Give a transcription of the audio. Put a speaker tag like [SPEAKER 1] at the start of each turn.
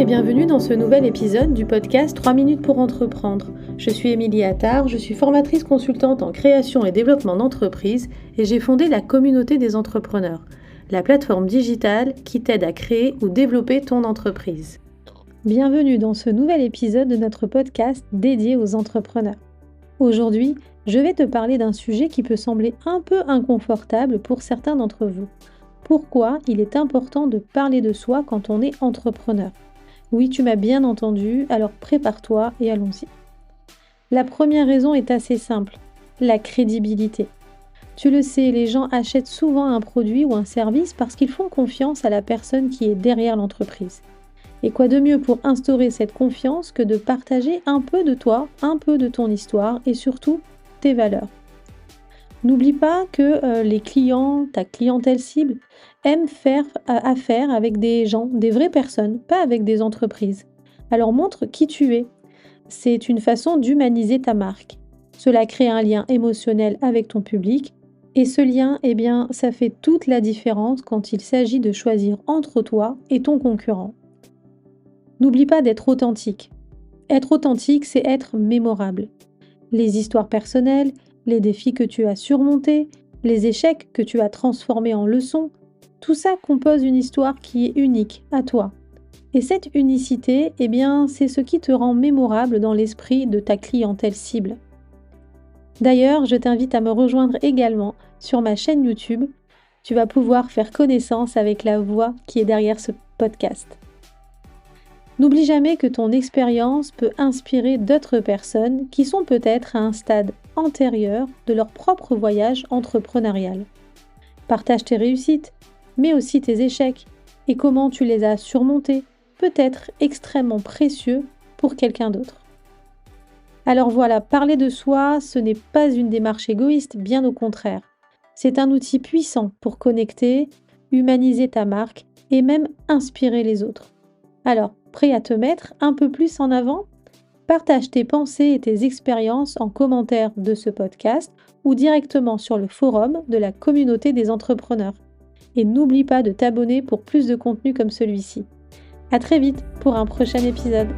[SPEAKER 1] et bienvenue dans ce nouvel épisode du podcast 3 minutes pour entreprendre. Je suis Émilie Attard, je suis formatrice consultante en création et développement d'entreprises et j'ai fondé la communauté des entrepreneurs, la plateforme digitale qui t'aide à créer ou développer ton entreprise. Bienvenue dans ce nouvel épisode de notre podcast dédié aux entrepreneurs. Aujourd'hui, je vais te parler d'un sujet qui peut sembler un peu inconfortable pour certains d'entre vous. Pourquoi il est important de parler de soi quand on est entrepreneur ? Oui, tu m'as bien entendu, alors prépare-toi et allons-y. La première raison est assez simple, la crédibilité. Tu le sais, les gens achètent souvent un produit ou un service parce qu'ils font confiance à la personne qui est derrière l'entreprise. Et quoi de mieux pour instaurer cette confiance que de partager un peu de toi, un peu de ton histoire et surtout tes valeurs. N'oublie pas que les clients, ta clientèle cible, aiment faire affaire avec des gens, des vraies personnes, pas avec des entreprises. Alors montre qui tu es. C'est une façon d'humaniser ta marque. Cela crée un lien émotionnel avec ton public. Et ce lien, ça fait toute la différence quand il s'agit de choisir entre toi et ton concurrent. N'oublie pas d'être authentique. Être authentique, c'est être mémorable. Les histoires personnelles, les défis que tu as surmontés, les échecs que tu as transformés en leçons, tout ça compose une histoire qui est unique à toi. Et cette unicité, c'est ce qui te rend mémorable dans l'esprit de ta clientèle cible. D'ailleurs, je t'invite à me rejoindre également sur ma chaîne YouTube. Tu vas pouvoir faire connaissance avec la voix qui est derrière ce podcast. N'oublie jamais que ton expérience peut inspirer d'autres personnes qui sont peut-être à un stade antérieur de leur propre voyage entrepreneurial. Partage tes réussites, mais aussi tes échecs et comment tu les as surmontés, peut être extrêmement précieux pour quelqu'un d'autre. Alors voilà, parler de soi, ce n'est pas une démarche égoïste, bien au contraire. C'est un outil puissant pour connecter, humaniser ta marque et même inspirer les autres. Alors, prêt à te mettre un peu plus en avant ? Partage tes pensées et tes expériences en commentaire de ce podcast ou directement sur le forum de la communauté des entrepreneurs. Et n'oublie pas de t'abonner pour plus de contenu comme celui-ci. À très vite pour un prochain épisode.